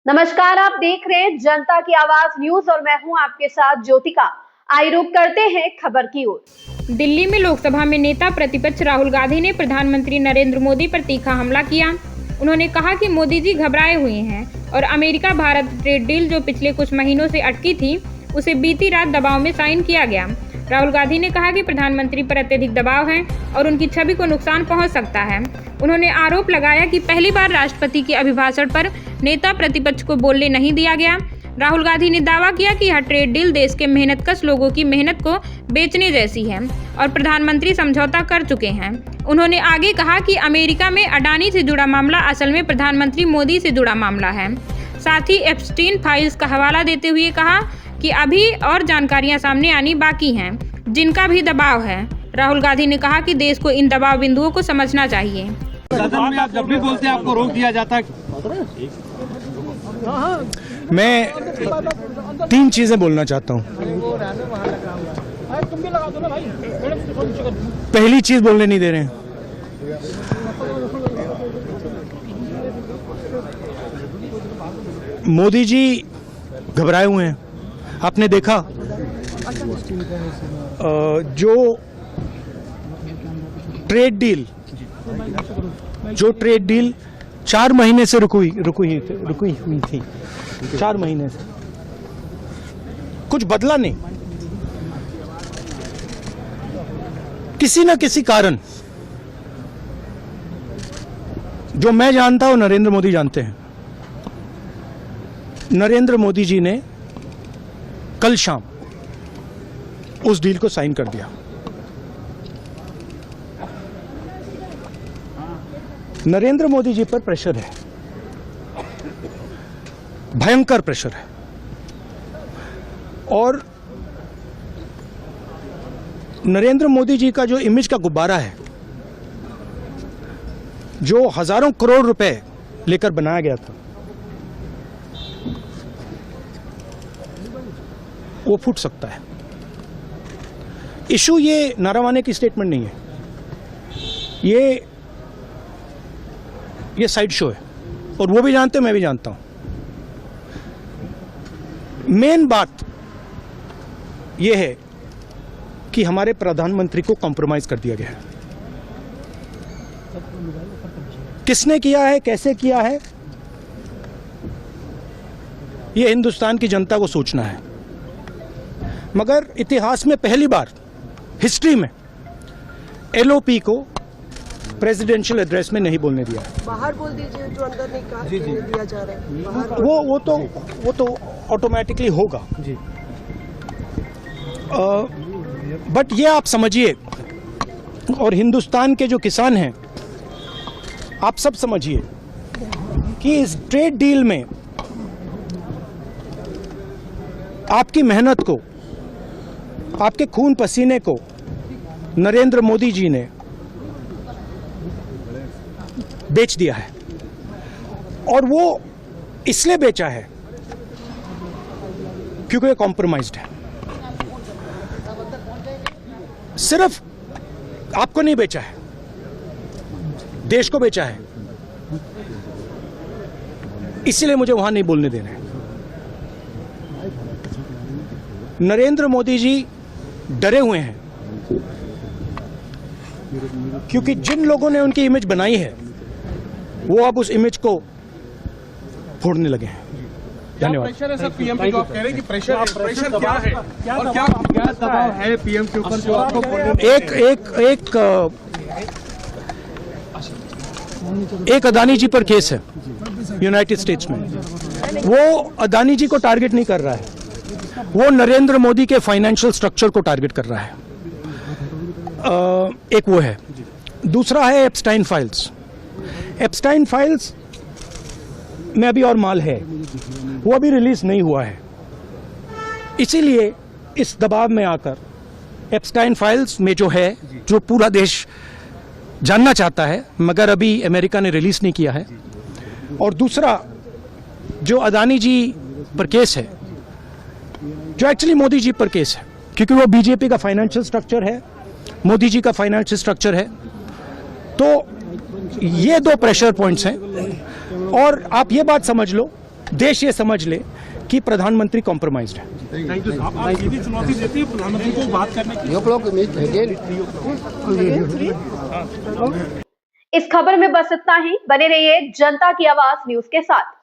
नमस्कार, आप देख रहे हैं जनता की आवाज न्यूज और मैं हूं आपके साथ ज्योतिका। आइए रुक करते हैं खबर की ओर। दिल्ली में लोकसभा में नेता प्रतिपक्ष राहुल गांधी ने प्रधानमंत्री नरेंद्र मोदी पर तीखा हमला किया। उन्होंने कहा कि मोदी जी घबराए हुए हैं और अमेरिका भारत ट्रेड डील जो पिछले कुछ महीनों से अटकी थी उसे बीती रात दबाव में साइन किया गया। राहुल गांधी ने कहा कि प्रधानमंत्री पर अत्यधिक दबाव है और उनकी छवि को नुकसान पहुंच सकता है। उन्होंने आरोप लगाया कि पहली बार राष्ट्रपति के अभिभाषण पर नेता प्रतिपक्ष को बोलने नहीं दिया गया। राहुल गांधी ने दावा किया कि यह ट्रेड डील देश के मेहनतकश लोगों की मेहनत को बेचने जैसी है और प्रधानमंत्री समझौता कर चुके हैं। उन्होंने आगे कहा कि अमेरिका में अडानी से जुड़ा मामला असल में प्रधानमंत्री मोदी से जुड़ा मामला है। साथ ही एप्स्टीन फाइल्स का हवाला देते हुए कहा कि अभी और जानकारियां सामने आनी बाकी हैं जिनका भी दबाव है। राहुल गांधी ने कहा कि देश को इन दबाव बिंदुओं को समझना चाहिए। सदन में आप जब भी बोलते हैं आपको रोक दिया जाता है। मैं तीन चीजें बोलना चाहता हूं। पहली चीज बोलने नहीं दे रहे हैं। मोदी जी घबराए हुए हैं। आपने देखा जो ट्रेड डील 4 महीने से रुकी हुई थी 4 महीने से कुछ बदला नहीं। किसी न किसी कारण जो मैं जानता हूं नरेंद्र मोदी जानते हैं। नरेंद्र मोदी जी ने कल शाम उस डील को साइन कर दिया। नरेंद्र मोदी जी पर प्रेशर है, भयंकर प्रेशर है और नरेंद्र मोदी जी का जो इमेज का गुब्बारा है, जो हजारों करोड़ रुपए लेकर बनाया गया था, वो फूट सकता है। इशू ये नारावाने की स्टेटमेंट नहीं है, ये साइड शो है और वो भी जानते हैं, मैं भी जानता हूं। मेन बात ये है कि हमारे प्रधानमंत्री को कॉम्प्रोमाइज कर दिया गया है। किसने किया है, कैसे किया है, ये हिंदुस्तान की जनता को सोचना है। मगर इतिहास में पहली बार हिस्ट्री में एलओपी को प्रेसिडेंशियल एड्रेस में नहीं बोलने दिया है। बाहर बोल दीजिए, जो अंदर नहीं कहा दिया जा रहा है बाहर। वो तो ऑटोमेटिकली होगा जी। बट ये आप समझिए और हिंदुस्तान के जो किसान हैं आप सब समझिए कि इस ट्रेड डील में आपकी मेहनत को, आपके खून पसीने को नरेंद्र मोदी जी ने बेच दिया है और वो इसलिए बेचा है क्योंकि ये कॉम्प्रोमाइज्ड है। सिर्फ आपको नहीं बेचा है, देश को बेचा है। इसीलिए मुझे वहां नहीं बोलने देना है। नरेंद्र मोदी जी डरे हुए हैं क्योंकि जिन लोगों ने उनकी इमेज बनाई है वो अब उस इमेज को फोड़ने लगे हैं। धन्यवाद। प्रेशर है सर पीएम पे, जो आप कह रहे हैं कि प्रेशर क्या है और क्या दबाव है पीएम के ऊपर जो आपको एक अदानी जी पर केस है यूनाइटेड स्टेट्स में। वो अदानी जी को टारगेट नहीं कर रहा है, वो नरेंद्र मोदी के फाइनेंशियल स्ट्रक्चर को टारगेट कर रहा है। एक वो है। दूसरा है एप्स्टाइन फाइल्स। एप्स्टाइन फाइल्स में अभी और माल है, वो अभी रिलीज नहीं हुआ है। इसीलिए इस दबाव में आकर एप्स्टाइन फाइल्स में जो है, जो पूरा देश जानना चाहता है मगर अभी अमेरिका ने रिलीज नहीं किया है। और दूसरा जो अदानी जी पर केस है, जो एक्चुअली मोदी जी पर केस है क्योंकि वो बीजेपी का फाइनेंशियल स्ट्रक्चर है, मोदी जी का फाइनेंशियल स्ट्रक्चर है। तो ये 2 प्रेशर पॉइंट्स हैं और आप ये बात समझ लो देश ये समझ ले कि प्रधानमंत्री कॉम्प्रोमाइज्ड है। Thank you. आप सीधी चुनौती देती है प्रधानमंत्री को बात करने की। इस खबर में बस इतना ही। बने रहिए जनता की आवाज न्यूज के साथ।